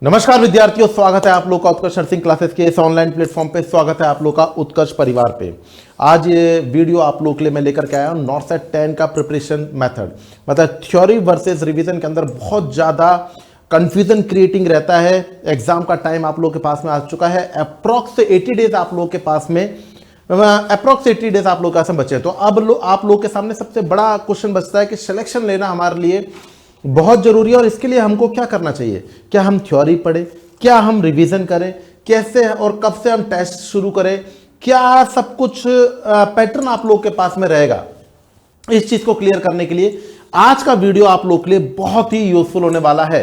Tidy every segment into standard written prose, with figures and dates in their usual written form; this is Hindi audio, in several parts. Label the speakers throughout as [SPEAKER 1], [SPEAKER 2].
[SPEAKER 1] नमस्कार विद्यार्थियों, स्वागत है आप लोग का उत्कर्ष नर्सिंग क्लासेस के इस ऑनलाइन प्लेटफॉर्म पे। स्वागत है आप लोग का उत्कर्ष परिवार पे। आज ये वीडियो आप लोग के लिए मैं लेकर के आया हूँ नॉर्सेट 10 का प्रिपरेशन मेथड। मतलब थ्योरी वर्सेस रिवीजन के अंदर बहुत ज़्यादा कंफ्यूजन क्रिएटिंग रहता है। एग्जाम का टाइम आप लोग के पास में आ चुका है। अप्रॉक्स 80 डेज आप लोग के पास में अप्रॉक्स 80 डेज आप लोग का बचे। तो अब आप लोग के सामने सबसे बड़ा क्वेश्चन बचता है कि सिलेक्शन लेना हमारे लिए बहुत जरूरी है। और इसके लिए हमको क्या करना चाहिए? क्या हम थ्योरी पढ़ें, क्या हम रिवीजन करें, कैसे और कब से हम टेस्ट शुरू करें, क्या सब कुछ पैटर्न आप लोग के पास में रहेगा? इस चीज को क्लियर करने के लिए आज का वीडियो आप लोग के लिए बहुत ही यूजफुल होने वाला है,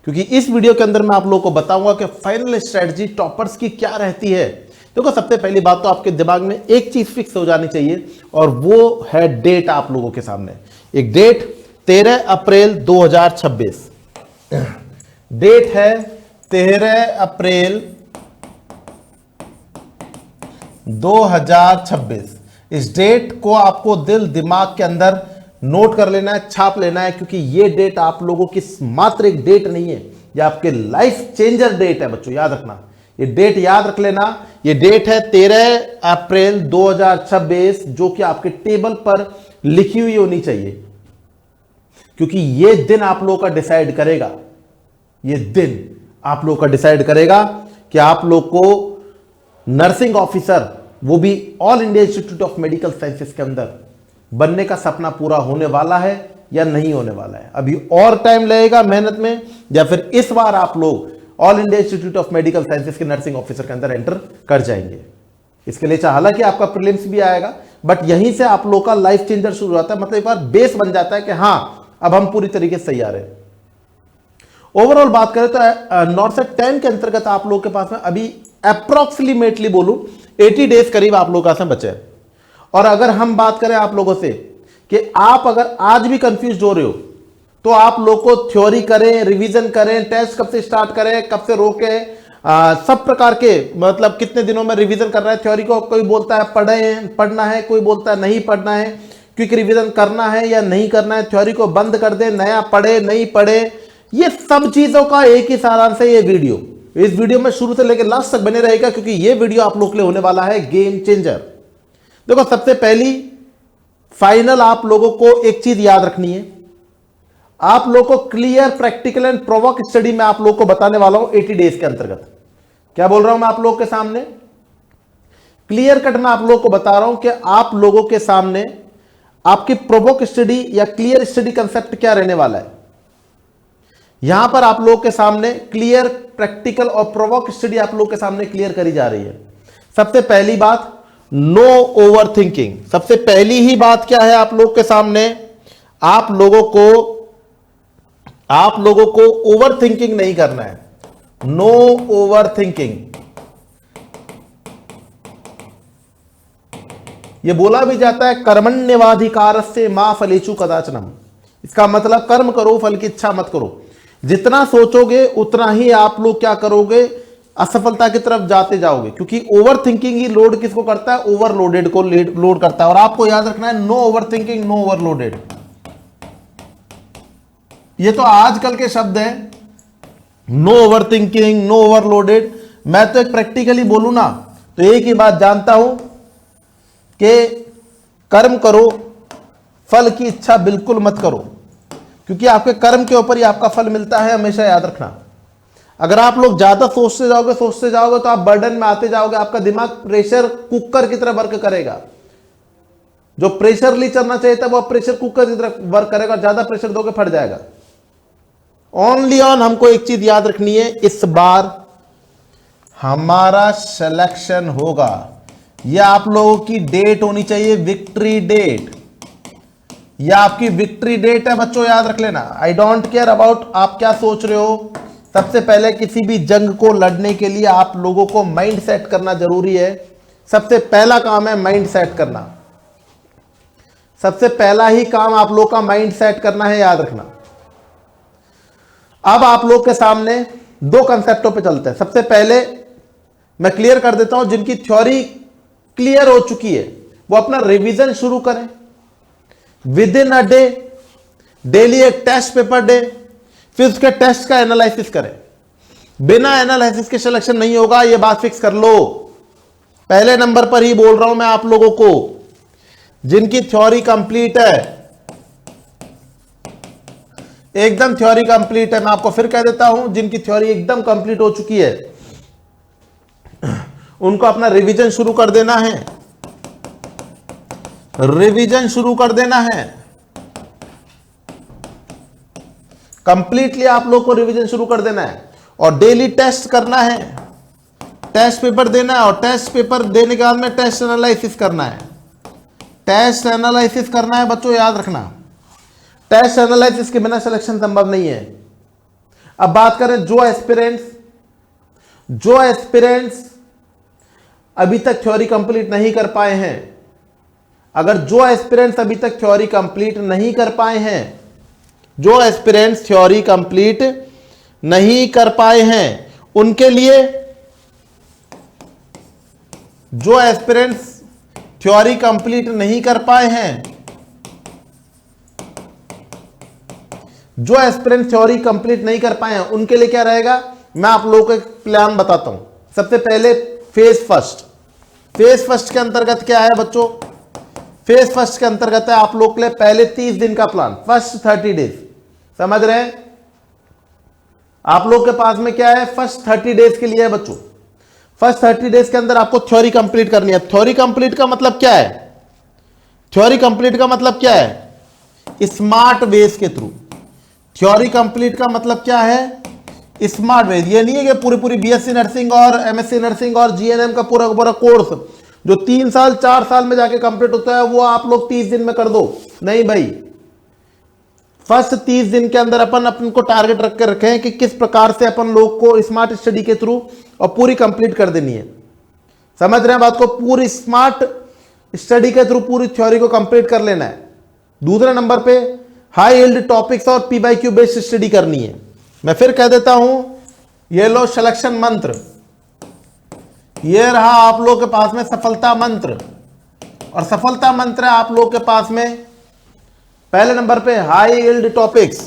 [SPEAKER 1] क्योंकि इस वीडियो के अंदर मैं आप लोग को बताऊंगा कि फाइनल स्ट्रेटजी टॉपर्स की क्या रहती है। देखो, सबसे पहली बात तो आपके दिमाग में एक चीज फिक्स हो जानी चाहिए, और वो है डेट। आप लोगों के सामने एक डेट 13 अप्रैल 2026 डेट है। 13 अप्रैल 2026। इस डेट को आपको दिल दिमाग के अंदर नोट कर लेना है, छाप लेना है, क्योंकि ये डेट आप लोगों की मात्र एक डेट नहीं है, ये आपके लाइफ चेंजर डेट है बच्चों। याद रखना, ये डेट याद रख लेना। ये डेट है 13 अप्रैल 2026, जो कि आपके टेबल पर लिखी हुई होनी चाहिए, क्योंकि ये दिन आप लोग का डिसाइड करेगा। ये दिन आप लोग का डिसाइड करेगा कि आप लोग को नर्सिंग ऑफिसर, वो भी all India institute of medical sciences के अंदर बनने का सपना पूरा होने वाला है या नहीं होने वाला है। अभी और टाइम लगेगा मेहनत में, या फिर इस बार आप लोग all India institute of medical sciences के नर्सिंग ऑफिसर के अंदर एंटर कर जाएंगे। इसके लिए हालांकि आपका प्रीलिम्स भी आएगा, बट यहीं से आप लोग का लाइफ चेंजर शुरू होता है। मतलब एक बार बेस बन जाता है कि हाँ, अब हम पूरी तरीके से तैयार हैं। ओवरऑल बात करें तो नॉर्सेट 10 के अंतर्गत आप लोग के पास में अभी अप्रॉक्सीमेटली बोलूं 80 डेज करीब आप लोग का बचे। और अगर हम बात करें आप लोगों से कि आप अगर आज भी कंफ्यूज हो रहे हो, तो आप लोग को थ्योरी करें, रिवीजन करें, टेस्ट कब से स्टार्ट करें, कब से रोकें, सब प्रकार के, मतलब कितने दिनों में रिवीजन करना है थ्योरी को। कोई बोलता है पढ़ना है, कोई बोलता है नहीं पढ़ना है, क्विक रिवीजन करना है या नहीं करना है, थ्योरी को बंद कर दे, नया पढ़े नहीं पढ़े। ये सब चीजों का एक ही सारांश है ये वीडियो। इस वीडियो में शुरू से लेकर लास्ट तक बने रहेगा, क्योंकि ये वीडियो आप लोग के लिए होने वाला है गेम चेंजर। देखो, सबसे पहली फाइनल आप लोगों को एक चीज याद रखनी है। आप लोग को clear practical and provoke study में आप लोग को बताने वाला हूं 80 डेज के अंतर्गत। क्या बोल रहा हूं मैं आप लोग के सामने? क्लियर कट में आप लोग को बता रहा हूं कि आप लोगों के सामने आपकी प्रोवोक स्टडी या क्लियर स्टडी कंसेप्ट क्या रहने वाला है। यहां पर आप लोगों के सामने क्लियर प्रैक्टिकल और प्रोवोक स्टडी आप लोगों के सामने क्लियर करी जा रही है। सबसे पहली बात, नो ओवर थिंकिंग। सबसे पहली ही बात क्या है आप लोग के सामने? आप लोगों को ओवर थिंकिंग नहीं करना है। No over thinking. ये बोला भी जाता है कर्मण्यवाधिकारस्य मा फलेषु कदाचनम। इसका मतलब कर्म करो, फल की इच्छा मत करो। जितना सोचोगे उतना ही आप लोग क्या करोगे, असफलता की तरफ जाते जाओगे। क्योंकि ओवर थिंकिंग ही लोड किसको करता है? ओवरलोडेड को लोड करता है। और आपको याद रखना है, no over thinking, no overloaded. ये तो आजकल के शब्द हैं, no over thinking, no overloaded. मैं तो एक प्रैक्टिकली बोलूं ना, तो एक ही बात जानता हूं कि कर्म करो, फल की इच्छा बिल्कुल मत करो, क्योंकि आपके कर्म के ऊपर ही आपका फल मिलता है। हमेशा याद रखना। अगर आप लोग ज्यादा सोचते जाओगे तो आप बर्डन में आते जाओगे। आपका दिमाग प्रेशर कुकर की तरह वर्क करेगा। जो प्रेशरली चलना चाहिए था वो प्रेशर कुकर की तरह वर्क करेगा। ज्यादा प्रेशर दोगे फट जाएगा। ओनली ऑन हमको एक चीज याद रखनी है, इस बार हमारा सिलेक्शन होगा। यह आप लोगों की डेट होनी चाहिए, विक्ट्री डेट। यह आपकी विक्ट्री डेट है बच्चों, याद रख लेना। आई डोंट केयर अबाउट आप क्या सोच रहे हो। सबसे पहले किसी भी जंग को लड़ने के लिए आप लोगों को माइंड सेट करना जरूरी है। सबसे पहला काम है माइंड सेट करना। सबसे पहला ही काम आप लोग का माइंड सेट करना है, याद रखना। अब आप लोग के सामने दो कंसेप्टों पे चलते हैं। सबसे पहले मैं क्लियर कर देता हूं, जिनकी थ्योरी क्लियर हो चुकी है वो अपना रिवीजन शुरू करें with in a day. Daily एक टेस्ट पेपर डे, फिर उसके टेस्ट का एनालिसिस करें। बिना एनालिसिस के सिलेक्शन नहीं होगा, ये बात फिक्स कर लो। पहले नंबर पर ही बोल रहा हूं मैं आप लोगों को, जिनकी थ्योरी कंप्लीट है, एकदम थ्योरी कंप्लीट है, मैं आपको फिर कह देता हूं, जिनकी थ्योरी एकदम कंप्लीट हो चुकी है उनको अपना रिवीजन शुरू कर देना है, रिवीजन शुरू कर देना है। कंप्लीटली आप लोग को रिवीजन शुरू कर देना है और डेली टेस्ट करना है, टेस्ट पेपर देना है, और टेस्ट पेपर देने के बाद में टेस्ट एनालिसिस करना है, टेस्ट एनालिसिस करना है बच्चों, याद रखना। टेस्ट एनालिसिस के बिना सिलेक्शन संभव नहीं है। अब बात करें जो एस्पिरेंट्स अभी तक थ्योरी कंप्लीट नहीं कर पाए हैं, अगर जो एस्पिरेंट्स अभी तक थ्योरी कंप्लीट नहीं कर पाए हैं, जो एस्पिरेंट्स थ्योरी कंप्लीट नहीं कर पाए हैं, उनके लिए, जो एस्पिरेंट्स थ्योरी कंप्लीट नहीं कर पाए हैं, जो एस्पिरेंट्स थ्योरी कंप्लीट नहीं कर पाए हैं, उनके लिए क्या रहेगा, मैं आप लोगों को एक प्लान बताता हूं। सबसे पहले फेज फर्स्ट के अंतर्गत क्या है बच्चों, फेज फर्स्ट के अंतर्गत है आप लोग के लिए पहले 30 दिन का प्लान, फर्स्ट 30 डेज, समझ रहे हैं। आप लोग के पास में क्या है, फर्स्ट 30 डेज के लिए है बच्चों। फर्स्ट 30 डेज के अंदर आपको थ्योरी कंप्लीट करनी है। थ्योरी कंप्लीट का मतलब क्या है, थ्योरी कंप्लीट का मतलब क्या है, स्मार्ट वेज के थ्रू। थ्योरी कंप्लीट का मतलब क्या है, स्मार्ट वेज। ये नहीं है कि पूरी बीएससी नर्सिंग और एमएससी नर्सिंग और जीएनएम का पूरा कोर्स जो 3 साल 4 साल में जाके कंप्लीट होता है वो आप लोग 30 दिन में कर दो, नहीं भाई। फर्स्ट 30 दिन के अंदर अपन को टारगेट रख के रखे हैं कि किस प्रकार से अपन लोग को स्मार्ट स्टडी के थ्रू और पूरी कंप्लीट कर देनी है। समझ रहे हैं बात को, पूरी स्मार्ट स्टडी के थ्रू पूरी थ्योरी को कंप्लीट कर लेना है। दूसरे नंबर पे हाई यील्ड टॉपिक्स और पीवाईक्यू बेस्ड स्टडी करनी है। मैं फिर कह देता हूं, ये लो सिलेक्शन मंत्र, ये रहा आप लोग के पास में सफलता मंत्र, और सफलता मंत्र है आप लोग के पास में पहले नंबर पे हाई यील्ड टॉपिक्स,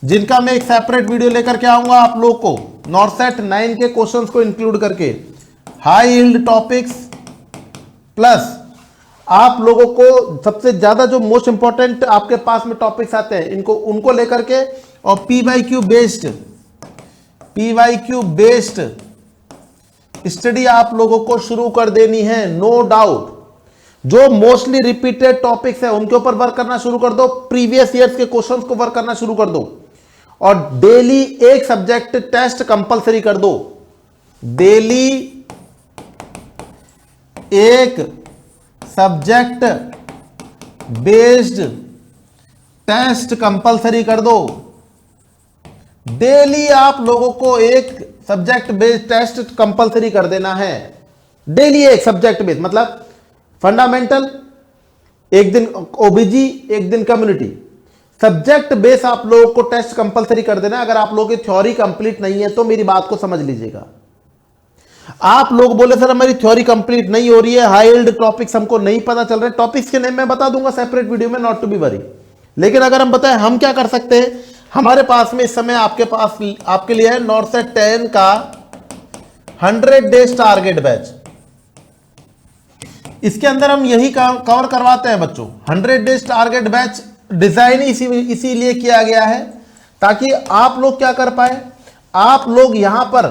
[SPEAKER 1] जिनका मैं एक सेपरेट वीडियो लेकर के आऊंगा आप लोग को, नॉर्सेट 9 के क्वेश्चंस को इंक्लूड करके। हाई यील्ड टॉपिक्स प्लस आप लोगों को सबसे ज्यादा जो मोस्ट इंपॉर्टेंट आपके पास में टॉपिक्स आते हैं इनको उनको लेकर के, और पीवाईक्यू बेस्ड स्टडी आप लोगों को शुरू कर देनी है, नो डाउट। जो मोस्टली रिपीटेड टॉपिक्स है उनके ऊपर वर्क करना शुरू कर दो, प्रीवियस ईयर्स के क्वेश्चंस को वर्क करना शुरू कर दो, और डेली एक सब्जेक्ट टेस्ट कंपलसरी कर दो। डेली एक सब्जेक्ट बेस्ड टेस्ट कंपलसरी कर दो। डेली आप लोगों को एक सब्जेक्ट बेस्ड टेस्ट कंपलसरी कर देना है। डेली एक सब्जेक्ट बेस्ड मतलब फंडामेंटल, एक दिन ओबीजी, एक दिन कम्युनिटी, सब्जेक्ट बेस आप लोगों को टेस्ट कंपलसरी कर देना। अगर आप लोगों की थ्योरी कंप्लीट नहीं है तो मेरी बात को समझ लीजिएगा। आप लोग बोले सर हमारी थ्योरी कंप्लीट नहीं हो रही है, हाई यील्ड टॉपिक्स हमको नहीं पता चल रहे, टॉपिक्स के नेम मैं बता दूंगा सेपरेट वीडियो में, नॉट टू बी वरी। लेकिन अगर हम बताएं हम क्या कर सकते हैं, हमारे पास में इस समय आपके लिए है नॉर्सेट 10 का 100 डेज टारगेट बैच। इसके अंदर हम यही कवर करवाते हैं बच्चों। 100 डेज टारगेट बैच डिजाइन इसीलिए किया गया है ताकि आप लोग क्या कर पाए, आप लोग यहां पर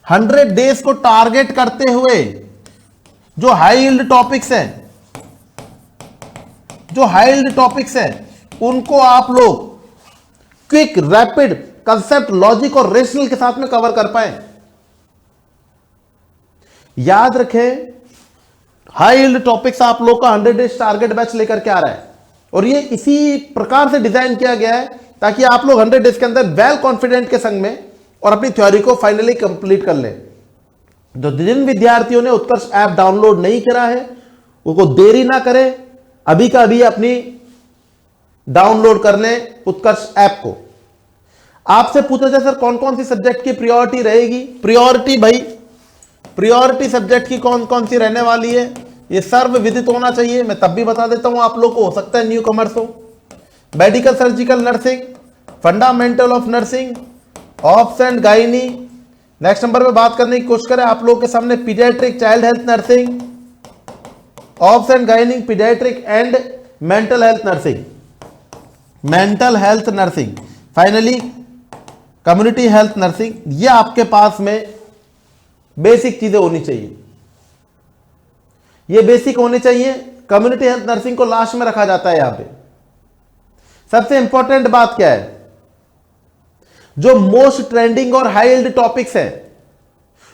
[SPEAKER 1] 100 डेज को टारगेट करते हुए जो हाई यील्ड टॉपिक्स हैं, उनको आप लोग क्विक, रैपिड, कंसेप्ट, लॉजिक और रेशनल के साथ में कवर कर पाए। याद रखें, हाई यील्ड टॉपिक्स आप लोग का 100 डेज टारगेट बैच लेकर के आ रहा है, और ये इसी प्रकार से डिजाइन किया गया है ताकि आप लोग 100 डेज के अंदर वेल कॉन्फिडेंट के संग में और अपनी थ्योरी को फाइनली कंप्लीट कर लें। तो जिन विद्यार्थियों ने उत्कर्ष ऐप डाउनलोड नहीं करा है उनको देरी ना करें, अभी का अभी अपनी डाउनलोड कर लें उत्कर्ष ऐप को। आपसे पूछा जाए सर कौन कौन सी सब्जेक्ट की प्रायोरिटी रहेगी, प्रायोरिटी सब्जेक्ट की कौन कौन सी रहने वाली है, ये सर्व विदित होना चाहिए। मैं तब भी बता देता हूं आप लोग को, हो सकता है न्यू कमर्स हो। Medical surgical nursing, fundamental of nursing, obs and gynae. Next number पे बात करने की कोशिश करें आप लोगों के सामने paediatric child health nursing, obs and gynae, paediatric and mental health nursing, mental health nursing, finally community health nursing. ये आपके पास में बेसिक चीजें होनी चाहिए, ये बेसिक होनी चाहिए। कम्युनिटी हेल्थ नर्सिंग को लास्ट में रखा जाता है। यहां पे सबसे इंपॉर्टेंट बात क्या है, जो मोस्ट ट्रेंडिंग और हाई यील्ड टॉपिक्स है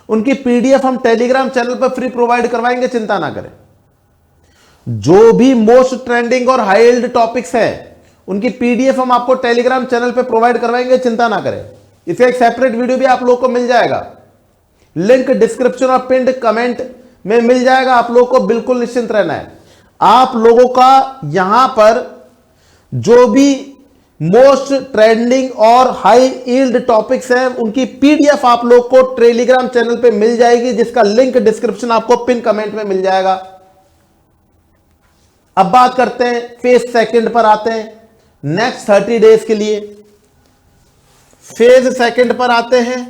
[SPEAKER 1] उनकी पीडीएफ हम टेलीग्राम चैनल पर फ्री प्रोवाइड करवाएंगे, चिंता ना करें। जो भी मोस्ट ट्रेंडिंग और हाई यील्ड टॉपिक्स है उनकी पीडीएफ हम आपको टेलीग्राम चैनल पे प्रोवाइड करवाएंगे, चिंता ना करें। इसका एक सेपरेट वीडियो भी आप लोगों को मिल जाएगा, लिंक डिस्क्रिप्शन और पिंड कमेंट में मिल जाएगा। आप लोगों को बिल्कुल निश्चिंत रहना है। आप लोगों का यहां पर जो भी मोस्ट ट्रेंडिंग और हाई यील्ड टॉपिक्स हैं उनकी पीडीएफ आप लोग को टेलीग्राम चैनल पे मिल जाएगी, जिसका लिंक डिस्क्रिप्शन आपको पिन कमेंट में मिल जाएगा। अब बात करते हैं फेज सेकंड पर आते हैं, नेक्स्ट 30 डेज के लिए। फेज सेकंड पर आते हैं,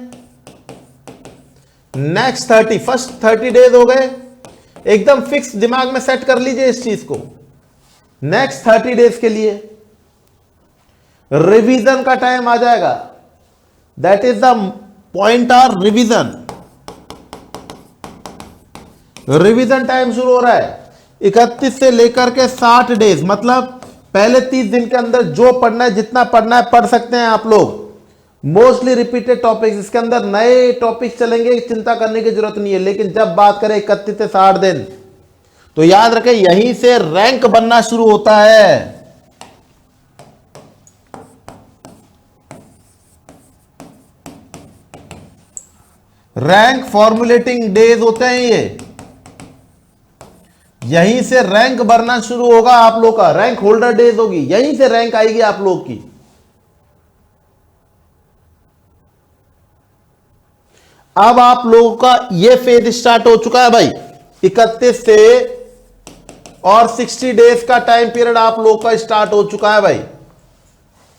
[SPEAKER 1] नेक्स्ट 30, फर्स्ट 30 डेज हो गए, एकदम फिक्स दिमाग में सेट कर लीजिए इस चीज को। नेक्स्ट 30 डेज के लिए रिवीजन का टाइम आ जाएगा, that is the point or revision. Revision time शुरू हो रहा है 31 से लेकर के 60 डेज, मतलब पहले 30 दिन के अंदर जो पढ़ना है, जितना पढ़ना है पढ़ सकते हैं आप लोग। मोस्टली रिपीटेड टॉपिक्स, इसके अंदर नए टॉपिक्स चलेंगे, चिंता करने की जरूरत नहीं है। लेकिन जब बात करें 31 से 60 दिन, तो याद रखें यहीं से रैंक बनना शुरू होता है। रैंक फॉर्मुलेटिंग डेज होते हैं ये, यहीं से रैंक बनना शुरू होगा आप लोग का। रैंक होल्डर डेज होगी, यहीं से रैंक आएगी आप लोग की। अब आप लोगों का ये फेज स्टार्ट हो चुका है भाई, 31 से और 60 डेज का टाइम पीरियड आप लोगों का स्टार्ट हो चुका है भाई,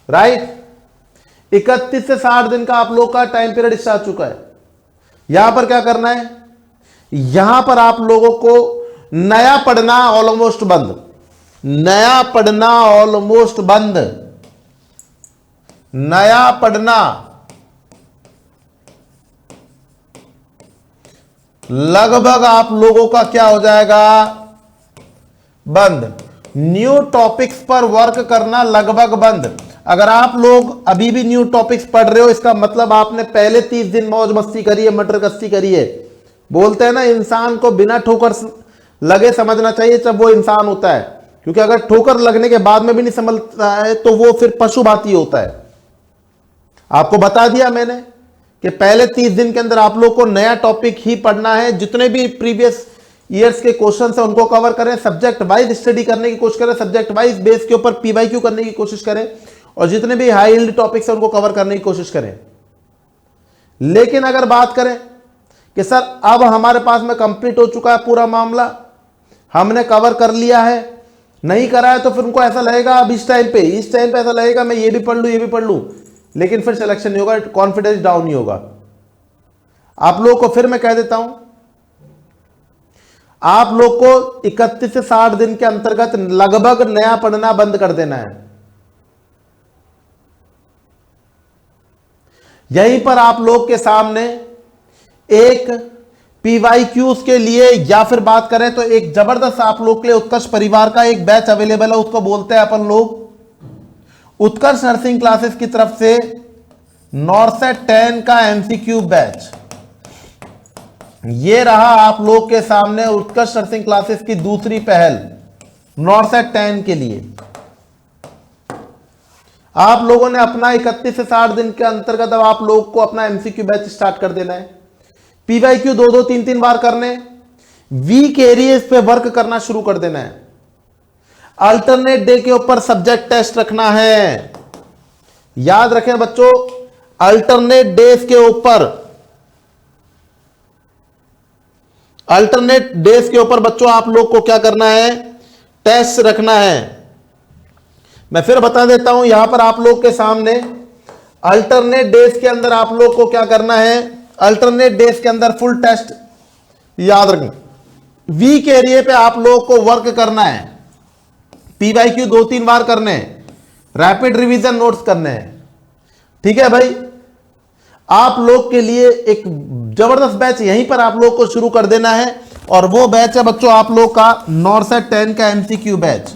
[SPEAKER 1] राइट। 31 से 60 दिन का आप लोग का टाइम पीरियड स्टार्ट हो चुका है। यहां पर क्या करना है, यहां पर आप लोगों को नया पढ़ना ऑलमोस्ट बंद, नया पढ़ना ऑलमोस्ट बंद, नया पढ़ना लगभग आप लोगों का क्या हो जाएगा, बंद। न्यू टॉपिक्स पर वर्क करना लगभग बंद। अगर आप लोग अभी भी न्यू टॉपिक्स पढ़ रहे हो, इसका मतलब आपने पहले 30 दिन मौज मस्ती करी है, मटर गस्ती करी है। बोलते हैं ना, इंसान को बिना ठोकर लगे समझना चाहिए जब वो इंसान होता है, क्योंकि अगर ठोकर लगने के बाद में भी नहीं समझता है तो वो फिर पशुभाती होता है। आपको बता दिया मैंने कि पहले 30 दिन के अंदर आप लोग को नया टॉपिक ही पढ़ना है। जितने भी प्रीवियस ईयर्स के क्वेश्चन है उनको कवर करें, सब्जेक्ट वाइज स्टडी करने की कोशिश करें, सब्जेक्ट वाइज बेस के ऊपर पीवाईक्यू करने की कोशिश करें, और जितने भी हाई यील्ड टॉपिक्स है उनको कवर करने की कोशिश करें। लेकिन अगर बात करें कि सर अब हमारे पास में कंप्लीट हो चुका है पूरा मामला, हमने कवर कर लिया है, नहीं करा है, तो फिर उनको ऐसा लगेगा अब इस टाइम पे ऐसा लगेगा मैं ये भी पढ़ लूं, ये भी पढ़ लूं, लेकिन फिर सिलेक्शन नहीं होगा, कॉन्फिडेंस डाउन नहीं होगा। आप लोगों को फिर मैं कह देता हूं, आप लोग को 31 से 60 दिन के अंतर्गत लगभग नया पढ़ना बंद कर देना है। यहीं पर आप लोग के सामने एक पीवाईक्यूज के लिए, या फिर बात करें तो एक जबरदस्त आप लोग के लिए उत्कर्ष परिवार का एक बैच अवेलेबल है। उसको बोलते हैं अपन लोग उत्कर्ष नर्सिंग क्लासेस की तरफ से नॉर्सेट 10 का एमसीक्यू बैच। ये रहा आप लोग के सामने उत्कर्ष नर्सिंग क्लासेस की दूसरी पहल नॉर्सेट 10 के लिए। आप लोगों ने अपना 31 से 60 दिन के अंतर्गत अब आप लोग को अपना एमसीक्यू बैच स्टार्ट कर देना है। पीवाईक्यू 2-2, 3-3 बार करने, वीक एरियाज पे वर्क करना शुरू कर देना है। अल्टरनेट डे के ऊपर सब्जेक्ट टेस्ट रखना है। याद रखें बच्चों, अल्टरनेट डेज के ऊपर, अल्टरनेट डेज के ऊपर बच्चों आप लोग को क्या करना है, टेस्ट रखना है। मैं फिर बता देता हूं, यहां पर आप लोग के सामने अल्टरनेट डेज के अंदर आप लोग को क्या करना है, अल्टरनेट डेज के अंदर फुल टेस्ट याद रखना, वीक एरिया पे आप लोग को वर्क करना है, पीवाईक्यू 2-3 बार करने हैं, रैपिड रिवीजन नोट्स करने हैं। ठीक है भाई, आप लोग के लिए एक जबरदस्त बैच यहीं पर आप लोग को शुरू कर देना है, और वो बैच है बच्चों आप लोग का नॉर्सेट 10 का एमसीक्यू बैच।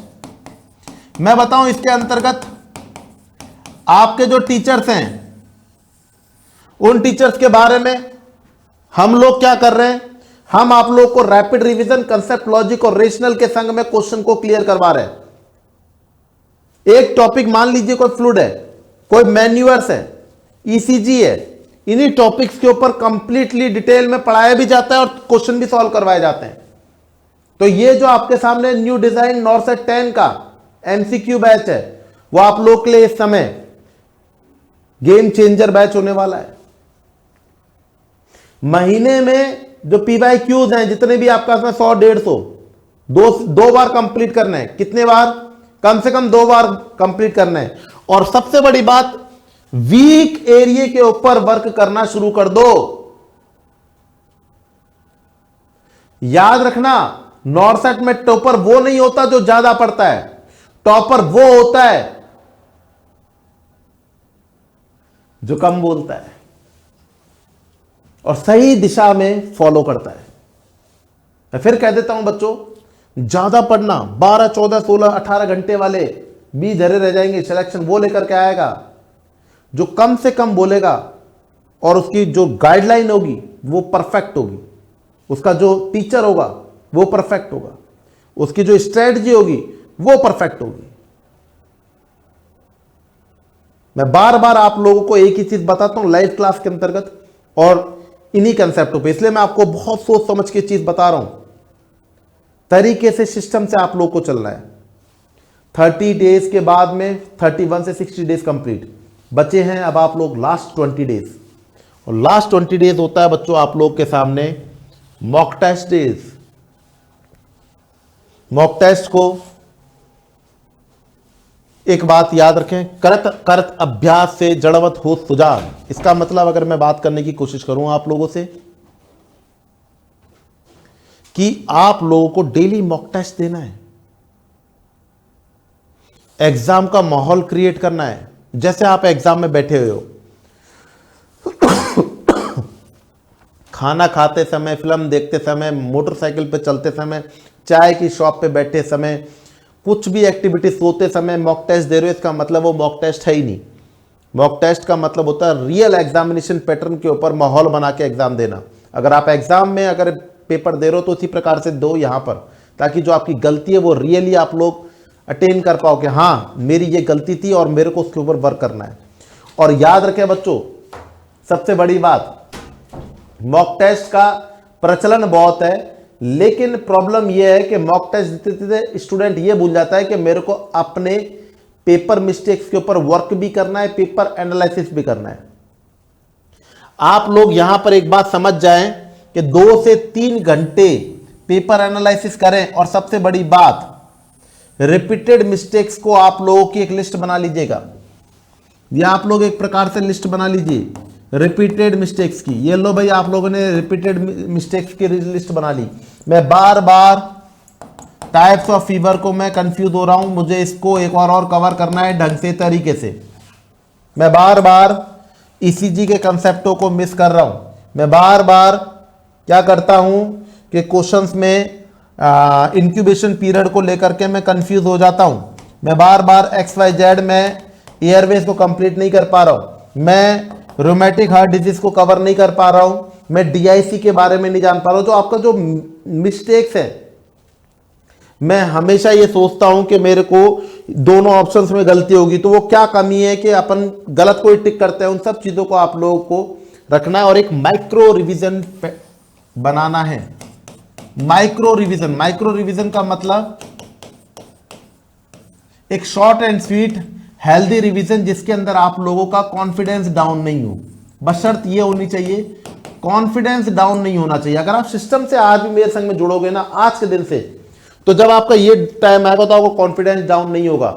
[SPEAKER 1] मैं बताऊं इसके अंतर्गत आपके जो टीचर्स हैं, उन टीचर्स के बारे में हम लोग क्या कर रहे हैं, हम आप लोग को रैपिड रिवीजन, कंसेप्ट, लॉजिक और रेशनल के संग में क्वेश्चन को क्लियर करवा रहे हैं। एक टॉपिक मान लीजिए कोई फ्लूइड है, कोई मैन्यूअर्स है, ईसीजी है, इन्हीं टॉपिक्स के ऊपर कंप्लीटली डिटेल में पढ़ाया भी जाता है और क्वेश्चन भी सॉल्व करवाए जाते हैं। तो ये जो आपके सामने न्यू डिजाइन नॉर्सेट 10 का एमसीक्यू बैच है, वो आप लोग के लिए इस समय गेम चेंजर बैच होने वाला है। महीने में जो पीवाईक्यूज हैं जितने भी आपका 100-150 दो बार कंप्लीट करना है। कितने बार? कम से कम 2 बार कंप्लीट करना है। और सबसे बड़ी बात, वीक एरिया के ऊपर वर्क करना शुरू कर दो। याद रखना, नॉर्सेट में टॉपर वो नहीं होता जो ज्यादा पढ़ता है, टॉपर वो होता है जो कम बोलता है और सही दिशा में फॉलो करता है। मैं फिर कह देता हूं बच्चों, ज्यादा पढ़ना 12, 14, 16, 18 घंटे वाले 20 धरे रह जाएंगे। सिलेक्शन वो लेकर के आएगा जो कम से कम बोलेगा और उसकी जो गाइडलाइन होगी वो परफेक्ट होगी, उसका जो टीचर होगा वो परफेक्ट होगा, उसकी जो स्ट्रेटजी होगी वो परफेक्ट होगी। मैं बार बार आप लोगों को एक ही चीज बताता हूं लाइव क्लास के अंतर्गत और इन्हीं कंसेप्टों पे, इसलिए मैं आपको बहुत सोच समझ के चीज बता रहा हूं। तरीके से, सिस्टम से आप लोग को चलना है। 30 डेज के बाद में 31 से 60 डेज कंप्लीट बचे हैं। अब आप लोग लास्ट 20 डेज, और लास्ट 20 डेज होता है बच्चों आप लोग के सामने mock test days. Mock test को एक बात याद रखें, करत अभ्यास से जड़वत हो सुजान। इसका मतलब अगर मैं बात करने की कोशिश करूं आप लोगों से कि आप लोगों को डेली मॉक टेस्ट देना है, एग्जाम का माहौल क्रिएट करना है। जैसे आप एग्जाम में बैठे हुए हो, खाना खाते समय, फिल्म देखते समय, मोटरसाइकिल पे चलते समय, चाय की शॉप पे बैठे समय, कुछ भी एक्टिविटी सोते समय मॉक टेस्ट दे रहे हो, इसका मतलब वो मॉक टेस्ट है ही नहीं। मॉक टेस्ट का मतलब होता है रियल एग्जामिनेशन पैटर्न के ऊपर माहौल बना के एग्जाम देना। अगर आप एग्जाम में अगर पेपर दे रहे हो तो उसी प्रकार से दो यहां पर, ताकि जो आपकी गलती है वो रियली आप लोग अटेन कर पाओ कि हाँ मेरी ये गलती थी और मेरे को उसके ऊपर वर्क करना है। और याद रखें बच्चों, सबसे बड़ी बात, मॉक टेस्ट का प्रचलन बहुत है, लेकिन प्रॉब्लम यह है कि मॉक टेस्ट देते देते स्टूडेंट ये भूल जाता है कि मेरे को अपने पेपर मिस्टेक्स के ऊपर वर्क भी करना है, पेपर एनालिसिस भी करना है। आप लोग यहां पर एक बात समझ जाएं कि 2 से 3 घंटे पेपर एनालिसिस करें, और सबसे बड़ी बात, रिपीटेड मिस्टेक्स को आप लोगों की एक लिस्ट बना लीजिएगा। ये आप लोग एक प्रकार से लिस्ट बना लीजिए रिपीटेड मिस्टेक्स की। ये लो भाई, आप लोगों ने रिपीटेड मिस्टेक्स की लिस्ट बना ली। मैं बार बार टाइप्स ऑफ फीवर को मैं कंफ्यूज हो रहा हूं, मुझे इसको एक और कवर करना है ढंग से तरीके से। मैं बार बार ईसीजी के कंसेप्टों को मिस कर रहा हूं। मैं बार बार क्या करता हूं कि क्वेश्चंस में इंक्यूबेशन पीरियड को लेकर के मैं कंफ्यूज हो जाता हूं। मैं बार बार XYZ में एयरवेज को कंप्लीट नहीं कर पा रहा हूं। मैं रोमेटिक हार्ट डिजीज को कवर नहीं कर पा रहा हूं। मैं DIC के बारे में नहीं जान पा रहा हूं। जो आपका जो मिस्टेक्स है, मैं हमेशा ये सोचता हूं कि मेरे को दोनों ऑप्शंस में गलती होगी, तो वो क्या कमी है कि अपन गलत कोई टिक करते हैं। उन सब चीजों को आप लोगों को रखना है और एक माइक्रो रिवीजन बनाना है। माइक्रो रिवीजन का मतलब एक short and sweet healthy revision, जिसके अंदर आप लोगों का कॉन्फिडेंस डाउन नहीं हो। बस शर्त ये होनी चाहिए, कॉन्फिडेंस डाउन नहीं होना चाहिए। अगर आप सिस्टम से आज भी मेरे संग में जुड़ोगे ना, आज के दिन से, तो जब आपका ये टाइम आएगा तो आपको कॉन्फिडेंस डाउन नहीं होगा।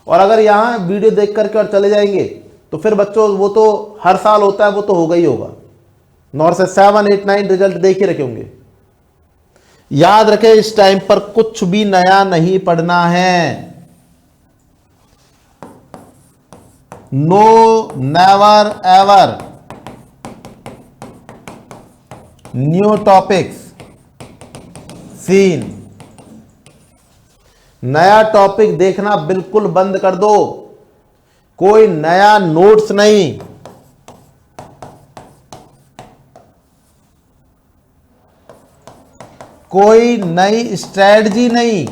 [SPEAKER 1] और अगर यहां वीडियो देख करके और चले जाएंगे तो फिर बच्चों वो तो हर साल होता है, वो तो होगा ही होगा। नॉर्थ से 7, 8, 9 रिजल्ट देख ही रखे होंगे। याद रखें, इस टाइम पर कुछ भी नया नहीं पढ़ना है। No, never ever new topics seen. नया टॉपिक देखना बिल्कुल बंद कर दो। कोई नया नोट्स नहीं, कोई नई स्ट्रेटजी नहीं,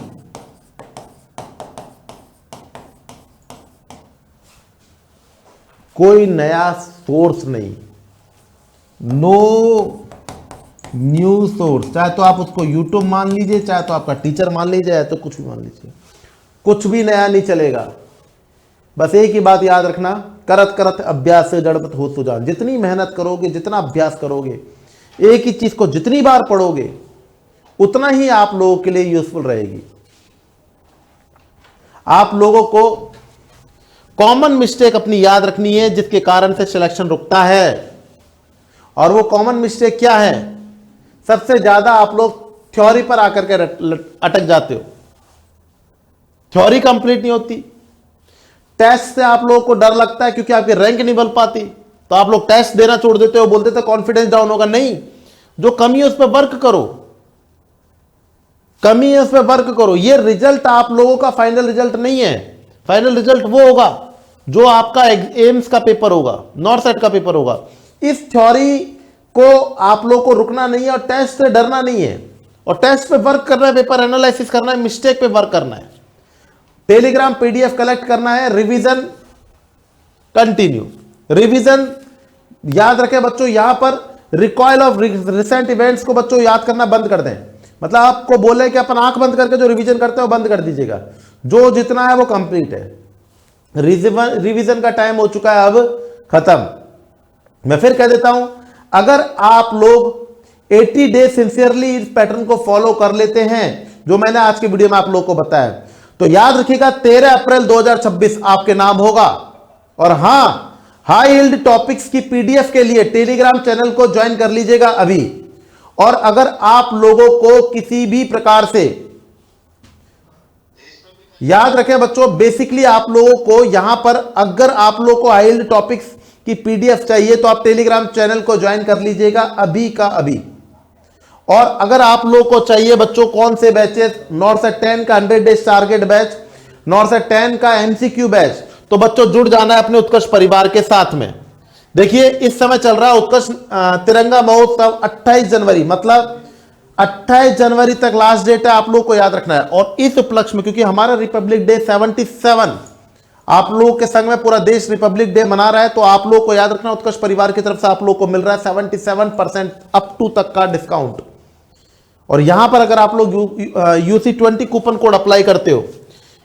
[SPEAKER 1] कोई नया सोर्स नहीं। No new source. चाहे तो आप उसको यूट्यूब मान लीजिए, चाहे तो आपका टीचर मान लीजिए, चाहे तो कुछ भी मान लीजिए, कुछ भी नया नहीं चलेगा। बस एक ही बात याद रखना, करत करत अभ्यास से जड़पत हो सुजान। जितनी मेहनत करोगे, जितना अभ्यास करोगे, एक ही चीज को जितनी बार पढ़ोगे, उतना ही आप लोगों के लिए यूजफुल रहेगी। आप लोगों को कॉमन मिस्टेक अपनी याद रखनी है जिसके कारण से सिलेक्शन रुकता है। और वो कॉमन मिस्टेक क्या है? सबसे ज्यादा आप लोग थ्योरी पर आकर के अटक जाते हो, थ्योरी कंप्लीट नहीं होती। टेस्ट से आप लोगों को डर लगता है क्योंकि आपकी रैंक नहीं बन पाती, तो आप लोग टेस्ट देना छोड़ देते हो, बोलते थे कॉन्फिडेंस डाउन होगा। नहीं, जो कमी है उस पर वर्क करो, कमी है उस पर वर्क करो। ये रिजल्ट आप लोगों का फाइनल रिजल्ट नहीं है। फाइनल रिजल्ट वो होगा जो आपका एम्स का पेपर होगा, नॉर्थ सेट का पेपर होगा। इस थ्योरी को आप लोगों को रुकना नहीं है और टेस्ट से डरना नहीं है, और टेस्ट पे वर्क करना है, पेपर एनालिसिस करना है, मिस्टेक पे वर्क करना है, टेलीग्राम पीडीएफ कलेक्ट करना है, रिवीजन कंटिन्यू। रिवीजन याद रखें बच्चों, यहां पर रिकॉइल ऑफ रिसेंट इवेंट्स को बच्चों याद करना बंद कर दें। मतलब आपको बोले कि अपन आंख बंद करके जो रिवीजन करते हो बंद कर दीजिएगा, जो जितना है वो कंप्लीट है। रिवीजन का टाइम हो चुका है, अब खत्म। मैं फिर कह देता हूं, अगर आप लोग 80 डेज सिंसियरली इस पैटर्न को फॉलो कर लेते हैं जो मैंने आज की वीडियो में आप लोगों को बताया, तो याद रखिएगा 13 अप्रैल 2026 आपके नाम होगा। और हां, हाई यील्ड टॉपिक्स की पीडीएफ के लिए टेलीग्राम चैनल को ज्वाइन कर लीजिएगा अभी। और अगर आप लोगों को किसी भी प्रकार से, याद रखें बच्चों, बेसिकली आप लोगों को यहां पर अगर आप लोगों को हाई यील्ड टॉपिक्स की पीडीएफ चाहिए तो आप टेलीग्राम चैनल को ज्वाइन कर लीजिएगा अभी का अभी। और अगर आप लोगों को चाहिए बच्चों कौन से बैचेस, नॉर्थ सेट 10 का 100 days target batch, north set 10 का एमसीक्यू बैच, तो बच्चों जुड़ जाना है अपने उत्कर्ष परिवार के साथ में। देखिए इस समय चल रहा है उत्कर्ष तिरंगा महोत्सव 28 जनवरी, मतलब 28 जनवरी तक लास्ट डेट है, आप लोगों को याद रखना है। और इस उपलक्ष्य में, क्योंकि हमारा रिपब्लिक डे 77, आप लोगों के संग में पूरा देश रिपब्लिक डे मना रहा है, तो आप लोगों को याद रखना उत्कर्ष परिवार की तरफ से आप लोगों को मिल रहा है 77% अप टू तक का डिस्काउंट। और यहां पर अगर आप लोग UC20 कूपन कोड अप्लाई करते हो,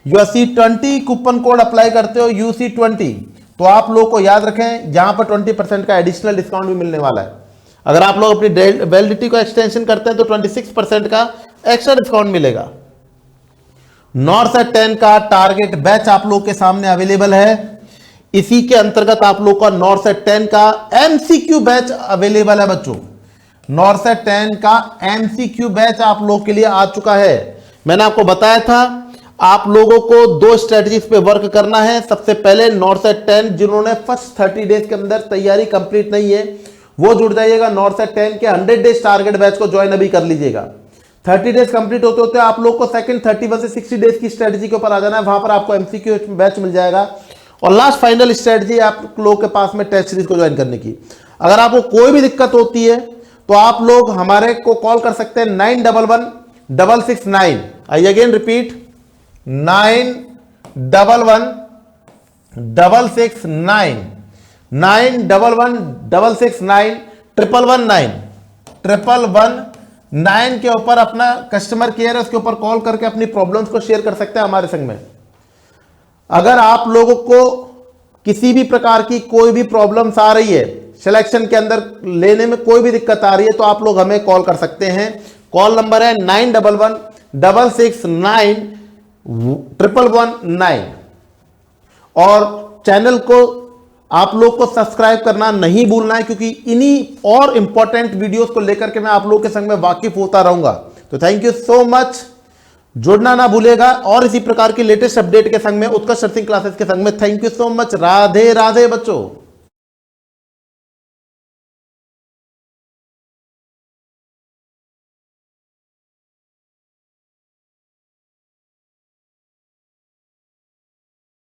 [SPEAKER 1] UC20 कूपन कोड अप्लाई करते हो UC20, तो आप लोगों को याद रखें यहां पर 20% का एडिशनल डिस्काउंट भी मिलने वाला है। अगर आप लोग अपनी वैलिडिटी को एक्सटेंशन करते हैं तो 26% का एक्स्ट्रा डिस्काउंट मिलेगा। नॉर्थ सेट 10 का टारगेट बैच आप लोगों के सामने अवेलेबल है। इसी के अंतर्गत आप लोगों का नॉर्थ सेट 10 का एमसीक्यू बैच अवेलेबल है बच्चों। नॉर्थ सेट 10 का एमसीक्यू बैच आप लोगों के लिए आ चुका है। मैंने आपको बताया था आप लोगों को 2 स्ट्रेटजीज पे वर्क करना है। सबसे पहले नॉर्थ सेट 10 जिन्होंने फर्स्ट 30 डेज के अंदर तैयारी कंप्लीट नहीं है वो जुड़ जाइएगा। नॉर्थ सेट 10 के 100 डेज टारगेट बैच को ज्वाइन अभी कर लीजिएगा। 30 डेज कंप्लीट होते होते आप लोग को सेकंड 31 से 60 डेज की स्ट्रेटजी के ऊपर आ जाना है, वहां पर आपको एमसीक्यू बैच मिल जाएगा। और लास्ट फाइनल स्ट्रेटजी आप लोगों के पास में टेस्ट सीरीज को ज्वाइन करने की। अगर आपको कोई भी दिक्कत होती है तो आप लोग हमारे को कॉल कर सकते हैं 911669। आई अगेन रिपीट 911669 911669 11191 के ऊपर अपना कस्टमर केयर है उसके ऊपर कॉल करके अपनी प्रॉब्लम्स को शेयर कर सकते हैं हमारे संग में। अगर आप लोगों को किसी भी प्रकार की कोई भी प्रॉब्लम्स आ रही है, सिलेक्शन के अंदर लेने में कोई भी दिक्कत आ रही है, तो आप लोग हमें कॉल कर सकते हैं। कॉल नंबर है 911669 11119। और चैनल को आप लोग को सब्सक्राइब करना नहीं भूलना है, क्योंकि इन्हीं और इंपॉर्टेंट वीडियोस को लेकर के मैं आप लोगों के संग में वाकिफ होता रहूंगा। तो थैंक यू सो मच, जुड़ना ना भूलेगा और इसी प्रकार की लेटेस्ट अपडेट के संग में उत्कर्ष नर्सिंग क्लासेस के संग में। Thank you so much, Radhe Radhe बच्चों।